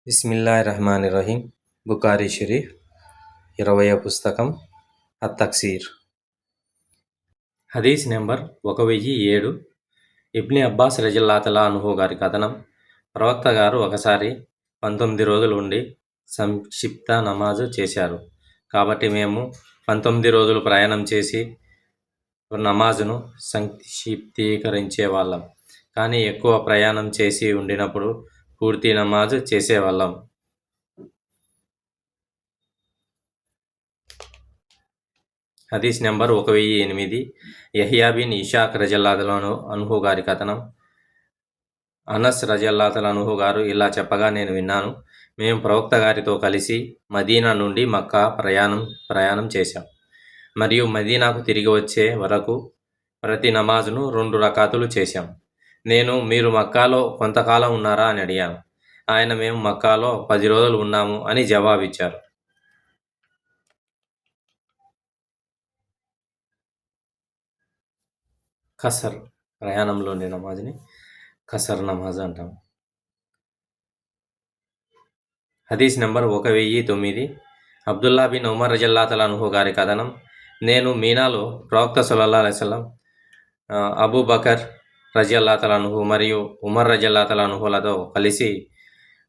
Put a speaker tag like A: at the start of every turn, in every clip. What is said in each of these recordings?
A: బిస్మిల్లాహిర్రహమానిర్రహీం. బుఖారీ షరీఫ్ 20వ పుస్తకం అతక్సీర్. హదీస్ నెంబర్ 1007. ఇబ్ని అబ్బాస్ రజియల్లాహు అన్హు గారి కథనం. ప్రవక్త గారు ఒకసారి 19 రోజులు ఉండి సంక్షిప్త నమాజు చేశారు. కాబట్టి మేము 19 రోజులు ప్రయాణం చేసి నమాజును సంక్షిప్తీకరించేవాళ్ళం. కానీ ఎక్కువ ప్రయాణం చేసి ఉండినప్పుడు పూర్తి నమాజు చేసేవాళ్ళం. హదీస్ నెంబర్ 1008. యహ్యా బిన్ ఇషాక్ రజియల్లాహు అన్హు గారి కథనం. అనస్ రజియల్లాహు అన్హు గారు ఇలా చెప్పగా నేను విన్నాను. మేము ప్రవక్త గారితో కలిసి మదీనా నుండి మక్కా ప్రయాణం చేశాం. మరియు మదీనాకు తిరిగి వచ్చే వరకు ప్రతి నమాజును 2 రకాతులు చేశాం. నేను, మీరు మక్కాలో కొంతకాలం ఉన్నారా అని అడిగాను. ఆయన, మేము మక్కాలో 10 రోజులు ఉన్నాము అని జవాబిచ్చారు. ఖసర్, ప్రయాణంలోని నమాజ్ని ఖసర్ నమాజ్ అంటాం. హదీస్ నెంబర్ 1009. అబ్దుల్లా బిన్ ఉమర్ రజియల్లాహు అన్హు గారి కథనం. నేను మీనాలో ప్రవక్త సల్లల్లాహు అలైహి వసల్లం, అబూ బకర్ రజియల్లాహు అన్హు మరియు ఉమర్ రజియల్లాహు అన్హులతో కలిసి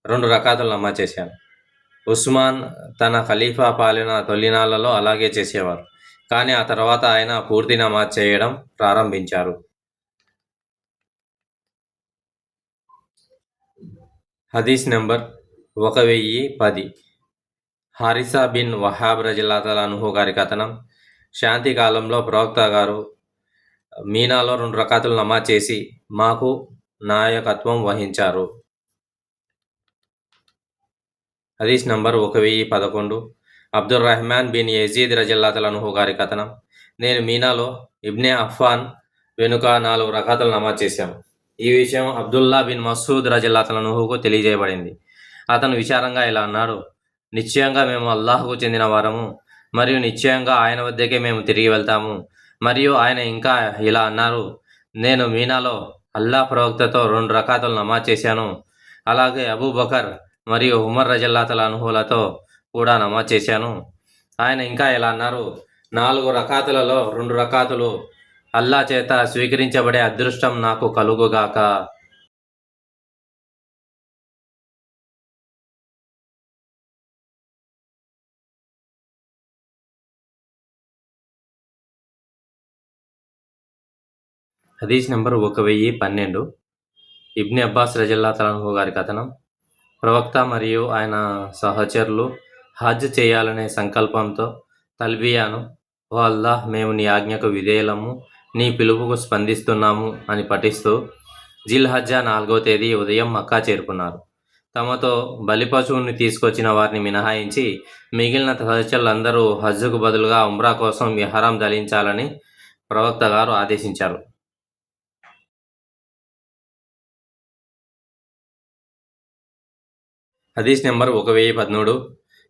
A: 2 రకాతులు నమాజ్ చేశాను. ఉస్మాన్ తన ఖలీఫా పాలన తొలినాళ్లలో అలాగే చేసేవారు. కానీ ఆ తర్వాత ఆయన పూర్తి నమాజ్ చేయడం ప్రారంభించారు. హదీస్ నెంబర్ 1010. హారిసా బిన్ వహాబ్ రజియల్లాహు అన్హు గారి కథనం. శాంతి కాలంలో ప్రవక్త గారు మీనాలో 2 రకాతులు నమాజ్ చేసి మాకు నాయకత్వం వహించారు. హదీస్ number 1011. Abdur Rahman bin Yazid రజియల్లాహు అన్హు గారి కథనం. నేను మీనాలో ఇబ్నే అఫ్ఫాన్ వెనుక 4 రకాతులు నమాజ్ చేశాను. ఈ విషయం అబ్దుల్లా బిన్ మసూద్ రజియల్లాహు అన్హుకు తెలియజేయబడింది. అతను విచారంగా ఇలా అన్నాడు, నిశ్చయంగా మేము అల్లాహ్కు చెందిన వారము మరియు నిశ్చయంగా ఆయన వద్దకే మేము తిరిగి వెళ్తాము. మరియు ఆయన ఇంకా ఇలా అన్నారు, నేను మీనాలో అల్లాహ్ ప్రవక్తతో 2 రకాతులు నమాజ్ చేశాను. అలాగే అబూ బకర్ మరియు ఉమర్ రజియల్లాహు అన్హులతో కూడా నమాజ్ చేశాను. ఆయన ఇంకా ఇలా అన్నారు, 4 రకాతులలో 2 రకాతులు అల్లా చేత స్వీకరించబడే అదృష్టం నాకు కలుగుగాక. హదీస్ నెంబర్ 1012. ఇబ్ని అబ్బాస్ రజియల్లాహు అన్హు గారి కథనం. ప్రవక్త మరియు ఆయన సహచరులు హజ్ చేయాలనే సంకల్పంతో తల్బియాను, ఓ అల్లాహ్, మేము నీ ఆజ్ఞకు విధేయులము, నీ పిలుపుకు స్పందిస్తున్నాము అని పఠిస్తూ జిల్హజ్జా 4వ తేదీ ఉదయం మక్కా చేరుకున్నారు. తమతో బలిపశువుని తీసుకొచ్చిన వారిని మినహాయించి మిగిలిన సహచరులందరూ హజ్జుకు బదులుగా ఉమ్రా కోసం ఇహ్రాం ధరించాలని ప్రవక్త గారు ఆదేశించారు. హదీస్ నెంబర్ 1013.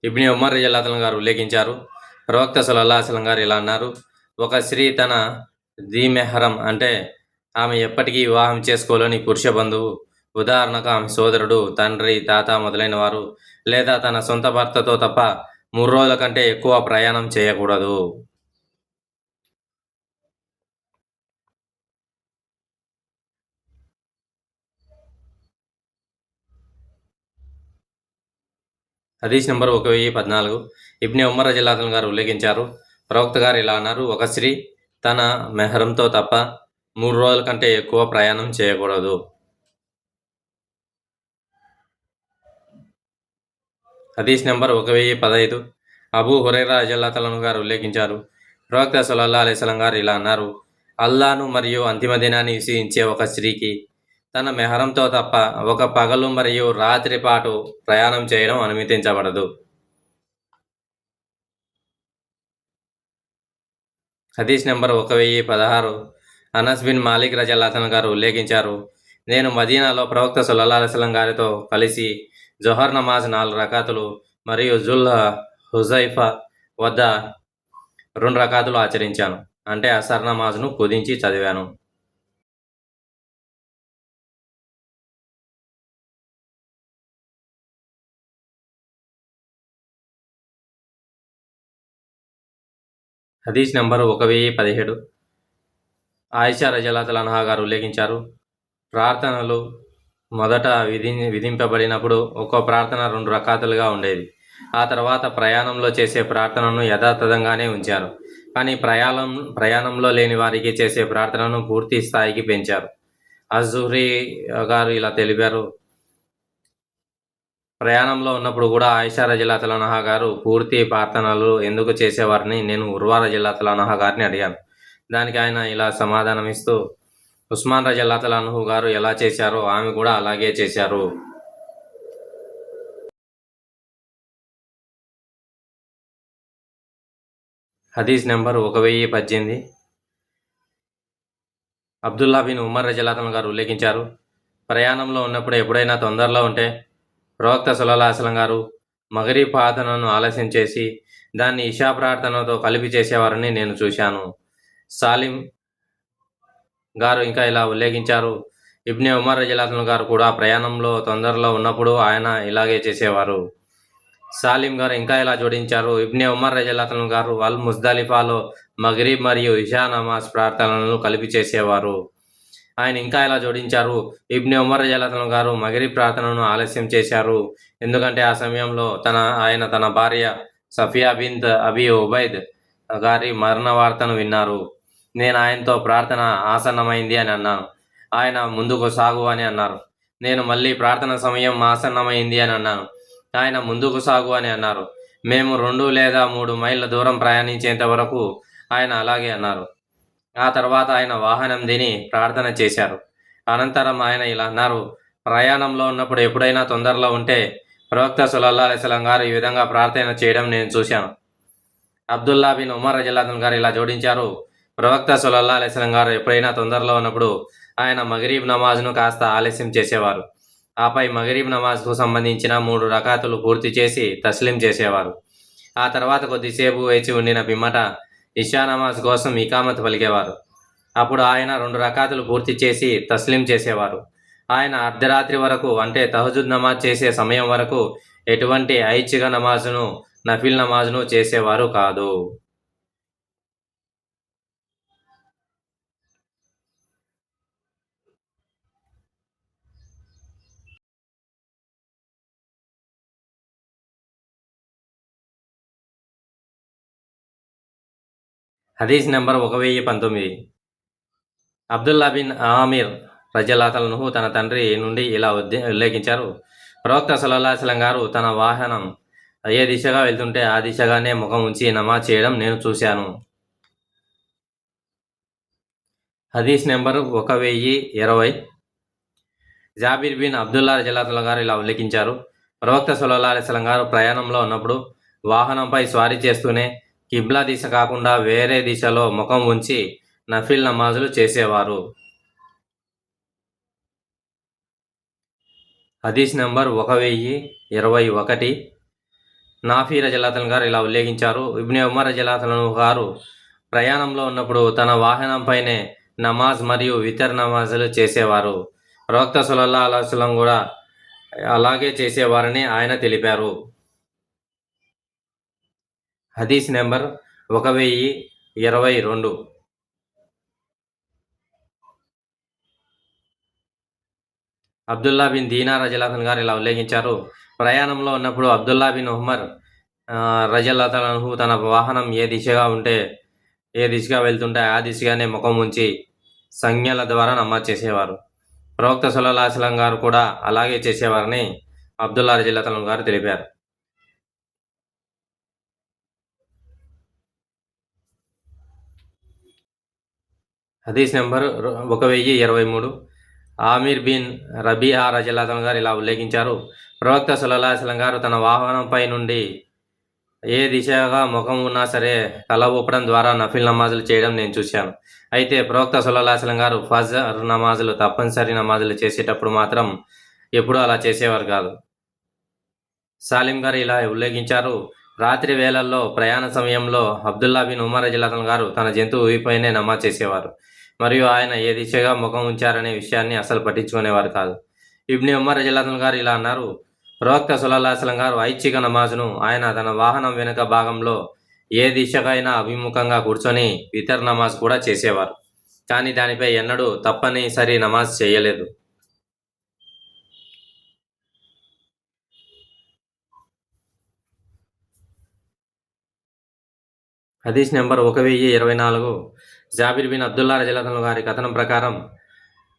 A: ఇబ్ని ఉమర్ రజియల్లాహు అన్హు గారు ఉల్లేఖించారు, ప్రవక్త సల్లల్లాహు అలైహి వసల్లం గారు ఇలా అన్నారు, ఒక స్త్రీ తన దిమెహ్రం అంటే ఆమె ఎప్పటికీ వివాహం చేసుకోలేని పురుష బంధువు, ఉదాహరణకు ఆమె సోదరుడు, తండ్రి, తాత మొదలైన వారు, లేదా తన సొంత భర్తతో తప్ప 3 రోజుల కంటే ఎక్కువ ప్రయాణం చేయకూడదు. హదీస్ నెంబర్ 1014. ఇబ్ని ఉమర్ రజియల్లాహు అన్హు గారు ఉల్లేఖించారు, ప్రవక్త గారు ఇలా అన్నారు, ఒక స్త్రీ తన మెహరంతో తప్ప 3 రోజుల కంటే ఎక్కువ ప్రయాణం చేయకూడదు. హదీస్ నెంబర్ 1015. అబూ హురైరా రజియల్లాహు అన్హు గారు ఉల్లేఖించారు, ప్రవక్త సల్లల్లాహు అలైహి వసల్లం గారు ఇలా అన్నారు, అల్లాహ్ను మరియు అంతిమ దినాన్ని విశ్వసించే ఒక స్త్రీకి తన మెహరంతో తప్ప ఒక పగలు మరియు రాత్రి పాటు ప్రయాణం చేయడం అనుమతించబడదు. హదీస్ నెంబర్ 1016. అనస్ బిన్ మాలిక్ రజియల్లాహు అన్హు గారు ఉల్లేఖించారు, నేను మదీనాలో ప్రవక్త సల్లల్లాహు అలైహి వసల్లం గారితో కలిసి జొహర్ నమాజ్ 4 రకాతులు మరియు జుల్ హుజైఫా వద్ద 2 రకాతులు ఆచరించాను. అంటే అసర్ నమాజ్ను కుదించి చదివాను. హదీస్ నెంబర్ 1017. ఆయిషా రజల్లాహు అన్హా గారు ఉల్లేఖించారు, ప్రార్థనలు మొదట విధింపబడినప్పుడు ఒక్కో ప్రార్థన 2 రకాతులుగా ఉండేది. ఆ తర్వాత ప్రయాణంలో చేసే ప్రార్థనను యథాతథంగానే ఉంచారు. కానీ ప్రయాణంలో లేని వారికి చేసే ప్రార్థనను పూర్తి స్థాయికి పెంచారు. అజ్-జుహ్రీ గారు ఇలా తెలిపారు, ప్రయాణంలో ఉన్నప్పుడు కూడా ఆయిషా రజల్లాహు అన్హా గారు పూర్తి ప్రార్థనలు ఎందుకు చేసేవారని నేను ఉర్వా రజల్లాహు అన్హా గారిని అడిగాను. దానికి ఆయన ఇలా సమాధానమిస్తూ, ఉస్మాన్ రజల్లాహు అన్హు గారు ఎలా చేశారో ఆమె కూడా అలాగే చేశారు. హదీస్ నెంబర్ 1018. అబ్దుల్లా బిన్ ఉమర్ రజల్లాహు అన్హు గారు ఉల్లేఖించారు, ప్రయాణంలో ఉన్నప్పుడు ఎప్పుడైనా తొందరలో ఉంటే ప్రవక్త సల్లల్లాహు అలైహి వసల్లం గారు మగరిబ్ ప్రార్థనను ఆలస్యం చేసి దాన్ని ఇషా ప్రార్థనతో కలిపి చేసేవారని నేను చూశాను. సాలిం గారు ఇంకా ఇలా ఉల్లేఖించారు, ఇబ్నే ఉమర్ రజల్లాహు అన్హు గారు కూడా ప్రయాణంలో తొందరలో ఉన్నప్పుడు ఆయన ఇలాగే చేసేవారు. సాలిం గారు ఇంకా ఇలా జోడించారు, ఇబ్నే ఉమర్ రజల్లాహు అన్హు గారు అల్ ముజ్దలిఫాలో మగరిబ్ మరియు ఇషా నమాజ్ ప్రార్థనలను కలిపి చేసేవారు. ఆయన ఇంకా ఇలా జోడించారు, ఇబ్నే ఉమర్ రజల్లాహు అన్హు గారు మగరిబ్ ప్రార్థనను ఆలస్యం చేశారు, ఎందుకంటే ఆ సమయంలో ఆయన తన భార్య సఫియా బిన్త్ అబీ ఉబైద్ గారి మరణ వార్తను విన్నారు. నేను ఆయనతో ప్రార్థన ఆసన్నమైంది అని అన్నాను. ఆయన ముందుకు సాగు అని అన్నారు. నేను మళ్ళీ ప్రార్థన సమయం ఆసన్నమైంది అని అన్నాను. ఆయన ముందుకు సాగు అని అన్నారు. మేము 2 లేదా 3 మైళ్ళ దూరం ప్రయాణించేంత వరకు ఆయన అలాగే అన్నారు. ఆ తర్వాత ఆయన వాహనం దిని ప్రార్థన చేశారు. అనంతరం ఆయన ఇలా అన్నారు, ప్రయాణంలో ఉన్నప్పుడు ఎప్పుడైనా తొందరలో ఉంటే ప్రవక్త సల్లల్లాహు అలైహి వసల్లం గారు ఈ విధంగా ప్రార్థన చేయడం నేను చూశాను. అబ్దుల్లా బిన్ ఉమర్ రజల్లాహు అన్హు గారు ఇలా జోడించారు, ప్రవక్త సల్లల్లాహు అలైహి వసల్లం గారు ఎప్పుడైనా తొందరలో ఉన్నప్పుడు ఆయన మగరీబ్ నమాజ్ను కాస్త ఆలస్యం చేసేవారు. ఆపై మగరీబ్ నమాజ్కు సంబంధించిన 3 రకాతులు పూర్తి చేసి తస్లీం చేసేవారు. ఆ తర్వాత కొద్దిసేపు వేచి ఉండిన పిమ్మట ఇషా నమాజ్ కోసం ఇకామత్ పలికేవారు. అప్పుడు ఆయన 2 రకాతులు పూర్తి చేసి తస్లీం చేసేవారు. ఆయన అర్ధరాత్రి వరకు, అంటే తహజుద్ నమాజ్ చేసే సమయం వరకు ఎటువంటి ఐచ్ఛిక నమాజును, నఫిల్ నమాజ్ను చేసేవారు కాదు. హదీస్ నెంబర్ 1019. అబ్దుల్లా బిన్ ఆమిర్ రజల్లాహు అన్హు తన తండ్రి నుండి ఇలా ఉల్లేఖించారు, ప్రవక్త సల్లల్లాహు అలైహి వసల్లం గారు తన వాహనం ఏ దిశగా వెళ్తుంటే ఆ దిశగానే ముఖం ఉంచి నమాజ్ చేయడం నేను చూశాను. హదీస్ నెంబర్ 1020. జాబిర్ బిన్ అబ్దుల్లా రజల్లాహు అన్హు గారు ఇలా ఉల్లేఖించారు, ప్రవక్త సల్లల్లాహు అలైహి వసల్లం గారు ప్రయాణంలో ఉన్నప్పుడు వాహనంపై స్వారీ చేస్తూనే కిబ్లా దిశ కాకుండా వేరే దిశలో ముఖం ఉంచి నఫిల్ నమాజులు చేసేవారు. హదీస్ నెంబర్ 1021. నాఫీ రజల్లాహు అన్హు గారు ఇలా ఉల్లేఖించారు, ఇబ్నే ఉమర్ రజల్లాహు అన్హు గారు ప్రయాణంలో ఉన్నప్పుడు తన వాహనంపైనే నమాజ్ మరియు వితర్ నమాజులు చేసేవారు. ప్రవక్త సల్లల్లాహు అలైహి వసల్లం కూడా అలాగే చేసేవారని ఆయన తెలిపారు. హదీస్ నెంబర్ 1022. అబ్దుల్లా బిన్ దీనార్ రజల్లాహు అన్హు గారు ఇలా ఉల్లేఖించారు, ప్రయాణంలో ఉన్నప్పుడు అబ్దుల్లా బిన్ ఉమర్ రజల్లాహు అన్హు తన వాహనం ఏ దిశగా వెళ్తుంటే ఆ దిశగానే ముఖం ఉంచి సంజ్ఞల ద్వారా నమాజ్ చేసేవారు. ప్రవక్త సల్లల్లాహు అలైహి వసల్లం గారు కూడా అలాగే చేసేవారని అబ్దుల్లా రజల్లాహు అన్హు గారు తెలిపారు. హదీస్ నెంబర్ 1023. ఆమిర్ బిన్ రబీహా రజల్లాహు అన్హు గారు ఇలా ఉల్లేఖించారు, ప్రవక్త సల్లల్లాహు అలైహి వసల్లం గారు తన వాహనంపై నుండి ఏ దిశగా ముఖం ఉన్నా సరే తల ఊపడం ద్వారా నఫిల్ నమాజులు చేయడం నేను చూశాను. అయితే ప్రవక్త సల్లల్లాహు అలైహి వసల్లం గారు ఫజర్ నమాజులు, తప్పనిసరి నమాజులు చేసేటప్పుడు మాత్రం ఎప్పుడూ అలా చేసేవారు కాదు. సాలిం గారు ఇలా ఉల్లేఖించారు, రాత్రి వేళల్లో ప్రయాణ సమయంలో అబ్దుల్లా బిన్ ఉమర్ రజల్లాహు అన్హు గారు తన జంతువు ఊపిపైనే నమాజ్ చేసేవారు మరియు ఆయన ఏ దిశగా ముఖం ఉంచారనే విషయాన్ని అసలు పట్టించుకునేవారు కాదు. ఇబ్నే ఉమర్ రజల్లాహు అన్హు గారు ఇలా అన్నారు, ప్రవక్త సల్లల్లాహు అలైహి వసల్లం గారు ఐచ్ఛిక నమాజును ఆయన తన వాహనం వెనుక భాగంలో ఏ దిశకైనా అభిముఖంగా కూర్చొని వితర్ నమాజ్ కూడా చేసేవారు. కానీ దానిపై ఎన్నడూ తప్పనిసరి నమాజ్ చేయలేదు. హదీస్ నెంబర్ 1024. జాబిర్ బిన్ అబ్దుల్లా రజల్లాహు గారి కథనం ప్రకారం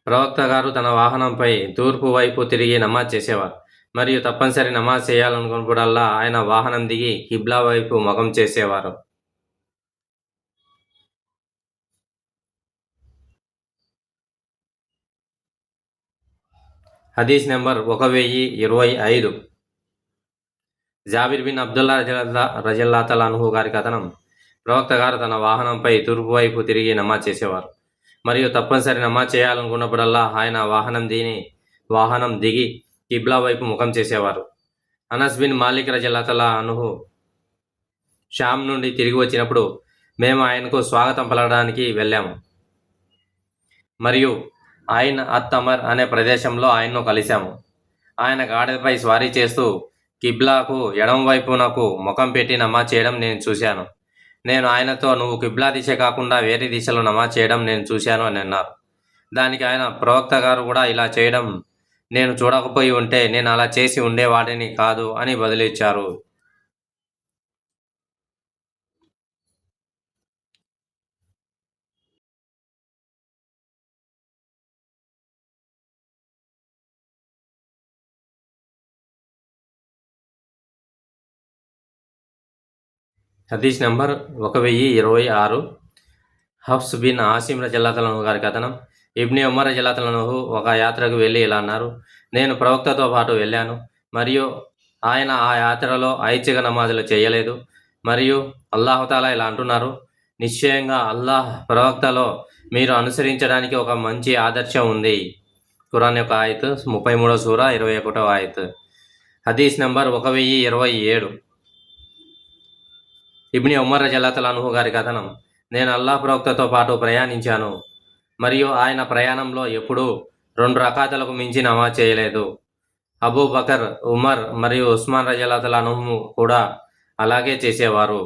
A: ప్రవక్త గారు తన వాహనంపై తూర్పు వైపు తిరిగి నమాజ్ చేసేవారు. మరియు తప్పనిసరి నమాజ్ చేయాలనుకున్నప్పుడల్లా ఆయన వాహనం దిగి కిబ్లా వైపు ముఖం చేసేవారు. హదీస్ నెంబర్ 1025. జాబిర్ బిన్ అబ్దుల్లా రజల్లాహు గారి కథనం ప్రవక్త గారు తన వాహనంపై తూర్పు వైపు తిరిగి నమాజ్ చేసేవారు. మరియు తప్పనిసరి నమాజ్ చేయాలనుకున్నప్పుడల్లా ఆయన వాహనం దిగి కిబ్లా వైపు ముఖం చేసేవారు. అనస్ బిన్ మాలిక్ రజల్లాహు షామ్ నుండి తిరిగి వచ్చినప్పుడు మేము ఆయనకు స్వాగతం పలకడానికి వెళ్ళాము. మరియు ఆయన అత్తమర్ అనే ప్రదేశంలో ఆయన్ను కలిశాము. ఆయన గాడిదపై స్వారీ చేస్తూ కిబ్లాకు ఎడమ వైపునకు ముఖం పెట్టి నమాజ్ చేయడం నేను చూశాను. నేను ఆయనతో, నువ్వు కిబ్లా దిశ కాకుండా వేరే దిశలో నమాజ్ చేయడం నేను చూశాను అని అన్నారు. దానికి ఆయన, ప్రవక్త గారు కూడా ఇలా చేయడం నేను చూడకపోయి ఉంటే నేను అలా చేసి ఉండేవాడిని కాదు అని బదులిచ్చారు. హదీస్ నెంబర్ 1026. హఫ్స్ బిన్ ఆసిం రజల్లాహు గారి కథనం. ఇబ్ని ఉమర్ రజల్లాహు ఒక యాత్రకు వెళ్ళి ఇలా అన్నారు, నేను ప్రవక్తతో పాటు వెళ్ళాను మరియు ఆయన ఆ యాత్రలో ఐచ్ఛిక నమాజులు చేయలేదు. మరియు అల్లాహుతాలా ఇలా అంటున్నారు, నిశ్చయంగా అల్లాహ్ ప్రవక్తలో మీరు అనుసరించడానికి ఒక మంచి ఆదర్శం ఉంది. ఖురాన్ యొక్క ఆయత్ 33వ సూర 21వ ఆయత్. హదీస్ నెంబర్ 1027. ఇబ్ని ఉమర్ రజల్లాహు గారి కథనం. నేను అల్లాహ్ ప్రవక్తతో పాటు ప్రయాణించాను మరియు ఆయన ప్రయాణంలో ఎప్పుడూ 2 రకాతులకు మించి నమాజ్ చేయలేదు. అబూ బకర్, ఉమర్ మరియు ఉస్మాన్ రజల్లాహు కూడా అలాగే చేసేవారు.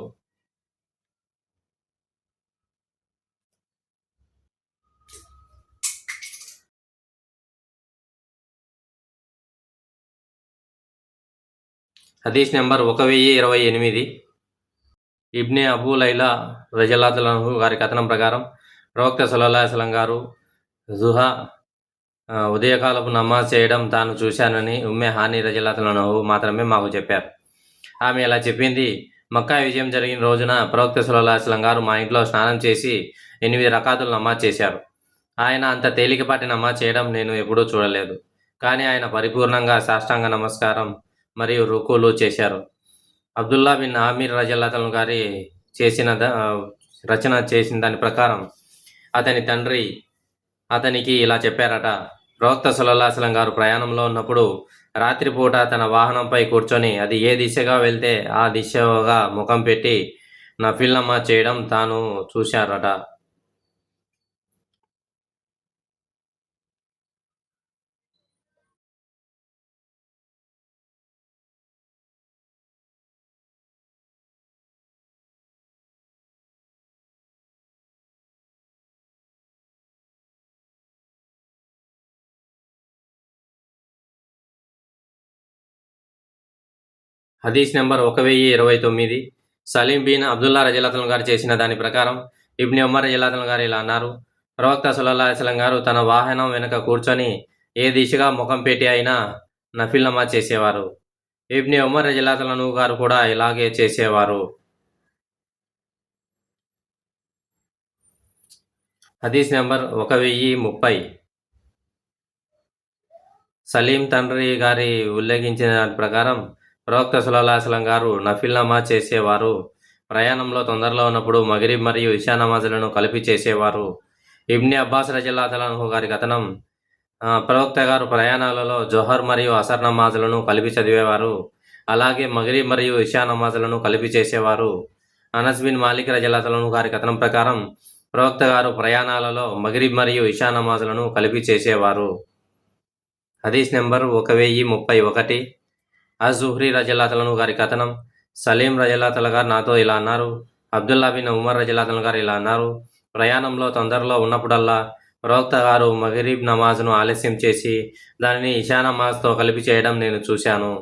A: హదీస్ నెంబర్ 1028. ఇబ్నే అబూ లైలా రజల్లాహు గారి కథనం ప్రకారం ప్రవక్త సల్లల్లాహు అలైహి వసల్లం గారు జుహా ఉదయకాలపు నమాజ్ చేయడం తాను చూశానని ఉమ్మే హానీ రజల్లాహు మాత్రమే మాకు చెప్పారు. ఆమె ఇలా చెప్పింది, మక్కా విజయం జరిగిన రోజున ప్రవక్త సల్లల్లాహు అలైహి వసల్లం గారు మా ఇంట్లో స్నానం చేసి 8 రకాతులు నమాజ్ చేశారు. ఆయన అంత తేలికపాటి నమాజ్ చేయడం నేను ఎప్పుడూ చూడలేదు. కానీ ఆయన పరిపూర్ణంగా సాష్టాంగ నమస్కారం మరియు రుకులు చేశారు. అబ్దుల్లా బిన్ ఆమీర్ రజల్లాహు గారి రచన చేసిన దాని ప్రకారం అతని తండ్రి అతనికి ఇలా చెప్పారట, ప్రవక్త సల్లల్లాహు అలైహి వసల్లం గారు ప్రయాణంలో ఉన్నప్పుడు రాత్రిపూట తన వాహనంపై కూర్చొని అది ఏ దిశగా వెళ్తే ఆ దిశగా ముఖం పెట్టి నఫిల్ నమాజ్ చేయడం తాను చూశారట. హదీస్ నెంబర్ 1029. సలీం బిన్ అబ్దుల్లా రజల్లాహు గారు చేసిన దాని ప్రకారం ఇబ్ని ఉమర్ రజల్లాహు గారు ఇలా అన్నారు, ప్రవక్త సల్లల్లాహు అలైహి వసల్లం గారు తన వాహనం వెనుక కూర్చొని ఏ దిశగా ముఖం పెట్టి అయినా నఫిల్ నమాజ్ చేసేవారు. ఇబ్ని ఉమర్ రజల్లాహు గారు కూడా ఇలాగే చేసేవారు. హదీస్ నెంబర్ 1030. సలీం తండ్రి గారి ఉల్లేఖించిన దాని ప్రకారం ప్రవక్త సల్లల్లాహు అలైహి వసల్లం గారు నఫిల్ నమాజ్ చేసేవారు. ప్రయాణంలో తొందరలో ఉన్నప్పుడు మగరిబ్ మరియు ఇషా నమాజులను కలిపి చేసేవారు. ఇబ్ని అబ్బాస్ రజల్లాహు గారి కథనం. ప్రవక్త గారు ప్రయాణాలలో జొహర్ మరియు అసర్ నమాజులను కలిపి చదివేవారు. అలాగే మగరిబ్ మరియు ఇషా నమాజులను కలిపి చేసేవారు. అనస్ బిన్ మాలిక్ రజల్లాహు గారి కథనం ప్రకారం ప్రవక్త గారు ప్రయాణాలలో మగరిబ్ మరియు ఇషా నమాజులను కలిపి చేసేవారు. హదీస్ నెంబర్ 1031. అజ్ జుహ్రీ రజల్లాహు గారి కథనం. సలీం రజల్లాహు గారు నాతో ఇలా అన్నారు, అబ్దుల్లా బిన్ ఉమర్ రజిల్లాహు గారు ఇలా అన్నారు, ప్రయాణంలో తొందరలో ఉన్నప్పుడల్లా ప్రవక్త గారు మగరీబ్ నమాజ్ను ఆలస్యం చేసి దానిని ఇషా నమాజ్తో కలిపి చేయడం నేను చూశాను.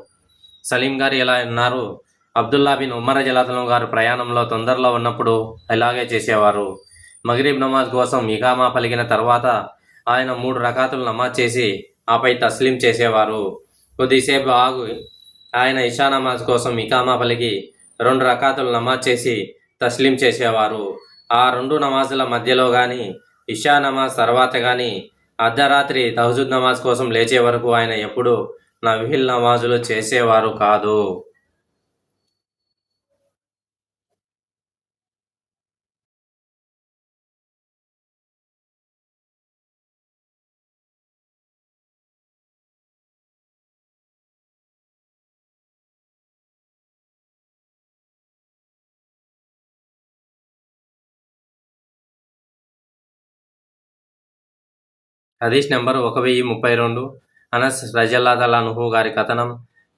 A: సలీం గారు ఇలా అన్నారు, అబ్దుల్లా బిన్ ఉమర్ రజిల్లాహు గారు ప్రయాణంలో తొందరలో ఉన్నప్పుడు ఇలాగే చేసేవారు. మగరీబ్ నమాజ్ కోసం ఇకామా పలికిన తర్వాత ఆయన 3 రకాతులు నమాజ్ చేసి ఆపై తస్లీం చేసేవారు. కొద్దిసేపు ఆగు ఆయన ఇషా నమాజ్ కోసం ఇకామా పలికి 2 రకాతులు నమాజ్ చేసి తస్లీం చేసేవారు. ఆ 2 నమాజుల మధ్యలో కానీ ఇషా నమాజ్ తర్వాత కానీ అర్ధరాత్రి తహజుద్ నమాజ్ కోసం లేచే వరకు ఆయన ఎప్పుడూ నఫిల్ నమాజులు చేసేవారు కాదు. హదీస్ నెంబర్ 1032. అనస్ రజల్లాహు గారి కథనం,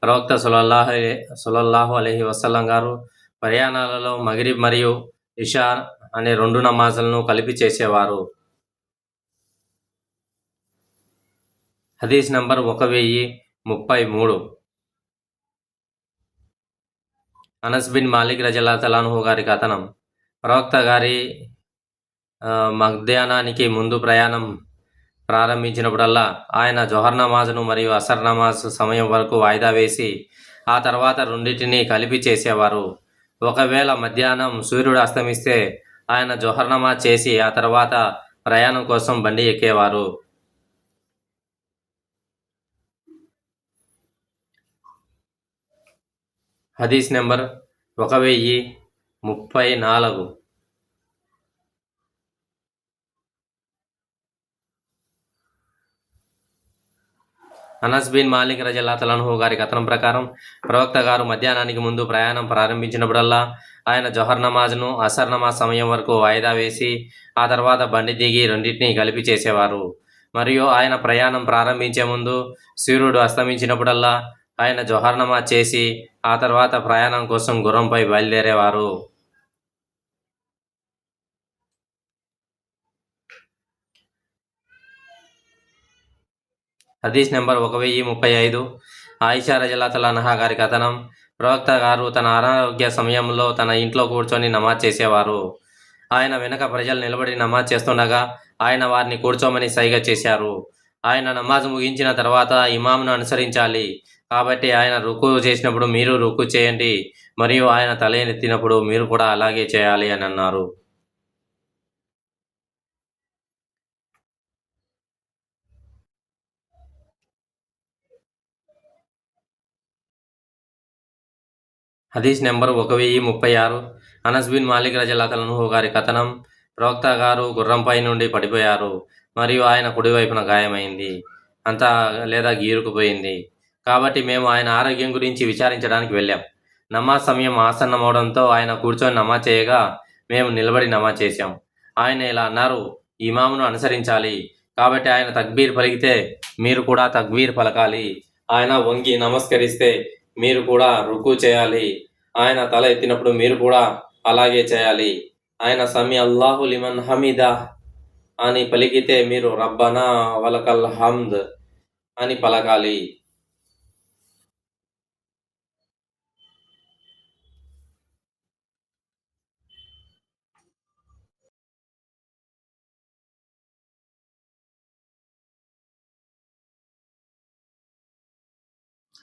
A: ప్రవక్త సల్లల్లాహు అలైహి వసల్లం గారు ప్రయాణాలలో మగరిబ్ మరియు ఇషా అనే 2 నమాజులను కలిపి చేసేవారు. హదీస్ నంబర్ 1033. అనస్ బిన్ మాలిక్ రజల్లాహు గారి కథనం, ప్రవక్త గారి మధ్యాహ్నానికి ముందు ప్రయాణం ప్రారంభించినప్పుడల్లా ఆయన జొహర్ నమాజ్ను మరియు అసర్ నమాజ్ సమయం వరకు వాయిదా వేసి ఆ తర్వాత రెండింటినీ కలిపి చేసేవారు. ఒకవేళ మధ్యాహ్నం సూర్యుడు అస్తమిస్తే ఆయన జొహర్ నమాజ్ చేసి ఆ తర్వాత ప్రయాణం కోసం బండి ఎక్కేవారు. హదీస్ నెంబర్ 1034. అనస్ బిన్ మాలిక్ రజల్లాహు గారి కథనం ప్రకారం ప్రవక్త గారు మధ్యాహ్నానికి ముందు ప్రయాణం ప్రారంభించినప్పుడల్లా ఆయన జొహర్ నమాజ్ను అసర్ నమాజ్ సమయం వరకు వాయిదా వేసి ఆ తర్వాత బండి దిగి రెండింటినీ కలిపి చేసేవారు. మరియు ఆయన ప్రయాణం ప్రారంభించే ముందు సూర్యుడు అస్తమించినప్పుడల్లా ఆయన జొహర్ నమాజ్ చేసి ఆ తర్వాత ప్రయాణం కోసం గుర్రంపై బయలుదేరేవారు. హదీస్ నెంబర్ 1035. ఆయిషా రజల్లాహు అన్హా గారి కథనం, ప్రవక్త గారు తన అనారోగ్య సమయంలో తన ఇంట్లో కూర్చొని నమాజ్ చేసేవారు. ఆయన వెనుక ప్రజలు నిలబడి నమాజ్ చేస్తుండగా ఆయన వారిని కూర్చోమని సైగ చేశారు. ఆయన నమాజ్ ముగించిన తర్వాత ఇమాంను అనుసరించాలి, కాబట్టి ఆయన రుకు చేసినప్పుడు మీరు రుకు చేయండి మరియు ఆయన తల ఎత్తినప్పుడు మీరు కూడా అలాగే చేయాలి అని అన్నారు. హదీస్ నెంబర్ 1036. అనస్ బిన్ మాలిక్ రజల్లాహు గారి కథనం, ప్రవక్త గారు గుర్రంపై నుండి పడిపోయారు మరియు ఆయన కుడివైపున గాయమైంది లేదా గీరుకుపోయింది. కాబట్టి మేము ఆయన ఆరోగ్యం గురించి విచారించడానికి వెళ్ళాం. నమాజ్ సమయం ఆసన్నమవడంతో ఆయన కూర్చొని నమాజ్ చేయగా మేము నిలబడి నమాజ్ చేశాం. ఆయన ఇలా అన్నారు, ఇమామును అనుసరించాలి, కాబట్టి ఆయన తక్బీర్ పలికితే మీరు కూడా తక్బీర్ పలకాలి. ఆయన వంగి నమస్కరిస్తే మీరు కూడా రుకు చేయాలి. ఆయన తల ఎత్తినప్పుడు మీరు కూడా అలాగే చేయాలి. ఆయన సమీ అల్లాహు లిమన్ హమీదా అని పలికితే మీరు రబ్బనా వలకల్ హమ్ద్ అని పలకాలి.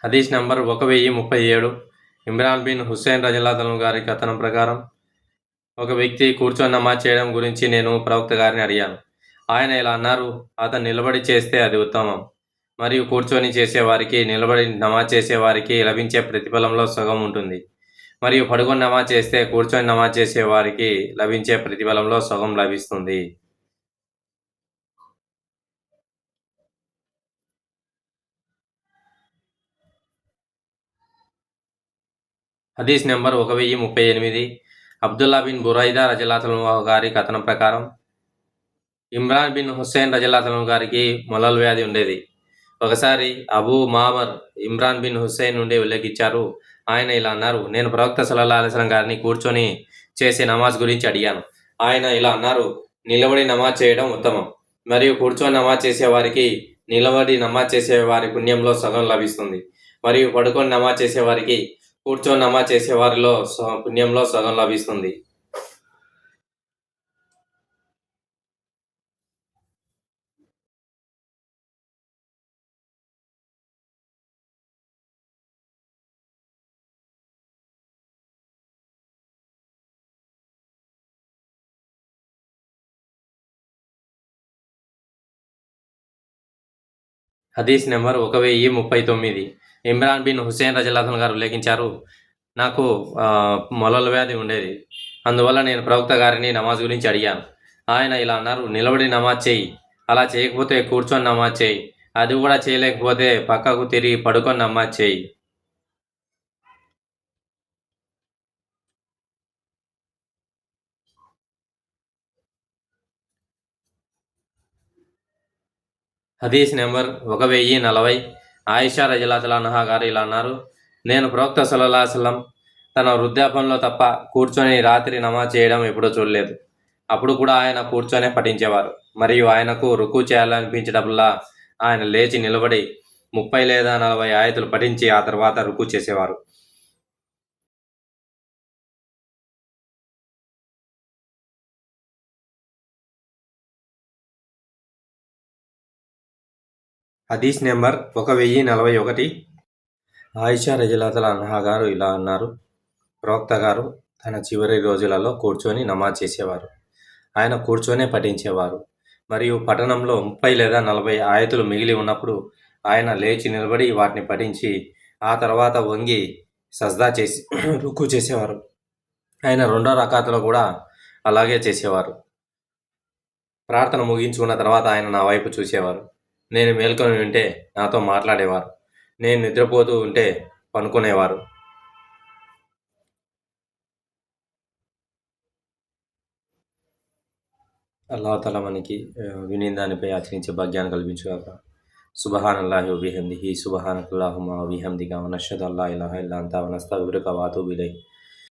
A: హదీస్ నంబర్ 1037. ఇమ్రాన్ బిన్ హుస్సేన్ రజల్లాహు గారి కథనం ప్రకారం ఒక వ్యక్తి కూర్చొని నమాజ్ చేయడం గురించి నేను ప్రవక్త గారిని అడిగాను. ఆయన ఇలా అన్నారు, అతను నిలబడి చేస్తే అది ఉత్తమం, మరియు కూర్చొని చేసేవారికి నిలబడి నమాజ్ చేసేవారికి లభించే ప్రతిఫలంలో సగం ఉంటుంది, మరియు పడుకొని నమాజ్ చేస్తే కూర్చొని నమాజ్ చేసేవారికి లభించే ప్రతిఫలంలో సగం లభిస్తుంది. హదీస్ నెంబర్ 1038. అబ్దుల్లా బిన్ బురైదా రజల్లాహు గారి కథనం ప్రకారం ఇమ్రాన్ బిన్ హుస్సేన్ రజల్లాహు గారికి మొలల్ వ్యాధి ఉండేది. ఒకసారి అబూ మామర్ ఇమ్రాన్ బిన్ హుస్సేన్ నుండి ఉల్లేఖించారు. ఆయన ఇలా అన్నారు, నేను ప్రవక్త సల్లల్లాహు అలైహి వసల్లం గారిని కూర్చొని చేసే నమాజ్ గురించి అడిగాను. ఆయన ఇలా అన్నారు, నిలబడి నమాజ్ చేయడం ఉత్తమం, మరియు కూర్చొని నమాజ్ చేసే వారికి నిలబడి నమాజ్ చేసే వారి పుణ్యంలో సగం లభిస్తుంది, మరియు పడుకొని నమాజ్ చేసే వారికి కూర్చొని నమాజ్ చేసే వారిలో పుణ్యంలో సగం లభిస్తుంది. హదీస్ నెంబర్ 1039. ఇమ్రాన్ బిన్ హుసేన్ రజల్లాహు గారు ఉల్లేఖించారు, నాకు మొలల వ్యాధి ఉండేది. అందువల్ల నేను ప్రవక్త గారిని నమాజ్ గురించి అడిగాను. ఆయన ఇలా అన్నారు, నిలబడి నమాజ్ చేయి, అలా చేయకపోతే కూర్చొని నమాజ్ చేయి, అది కూడా చేయలేకపోతే పక్కకు తిరిగి పడుకొని నమాజ్ చేయి. హదీస్ నెంబర్ 1040. ఆయిషా రజల్లాహు అన్హా గారు ఇలా అన్నారు, నేను ప్రవక్త సల్లల్లాహు అలైహి వసల్లం తన వృద్ధాపంలో తప్ప కూర్చొని రాత్రి నమాజ్ చేయడం ఎప్పుడూ చూడలేదు. అప్పుడు కూడా ఆయన కూర్చొనే పఠించేవారు, మరియు ఆయనకు రుకు చేయాలనిపించినప్పుడల్లా ఆయన లేచి నిలబడి 30 లేదా 40 ఆయతులు పఠించి ఆ తర్వాత రుకు చేసేవారు. హదీస్ నెంబర్ 1041. ఆయిషా రజల్లాహు అన్హా గారు ఇలా అన్నారు, ప్రవక్త గారు తన చివరి రోజులలో కూర్చొని నమాజ్ చేసేవారు. ఆయన కూర్చొనే పఠించేవారు, మరియు పఠనంలో 30 లేదా 40 ఆయతులు మిగిలి ఉన్నప్పుడు ఆయన లేచి నిలబడి వాటిని పఠించి ఆ తర్వాత వంగి సజ్దా చేసి రుకు చేసేవారు. ఆయన రెండో రకాతులో కూడా అలాగే చేసేవారు. ప్రార్థన ముగించుకున్న తర్వాత ఆయన నా వైపు చూసేవారు. నేను మేల్కొని ఉంటే నాతో మాట్లాడేవారు, నేను నిద్రపోతూ ఉంటే పనుకునేవారు. అల్లాహ్ తఆలా మనకి వినిన దానిపై ఆచరించే భాగ్యాన్ని కల్పించుగాక. సుబ్హానల్లాహి వ బిహమ్దిహి సుబ్హానకల్లాహుమ్మా వ బిహమ్దిక వ నష్హదు అల్లా ఇలాహా ఇల్లా అంతా వ నస్తగ్ఫిరుక వ అతూబు ఇలైక్.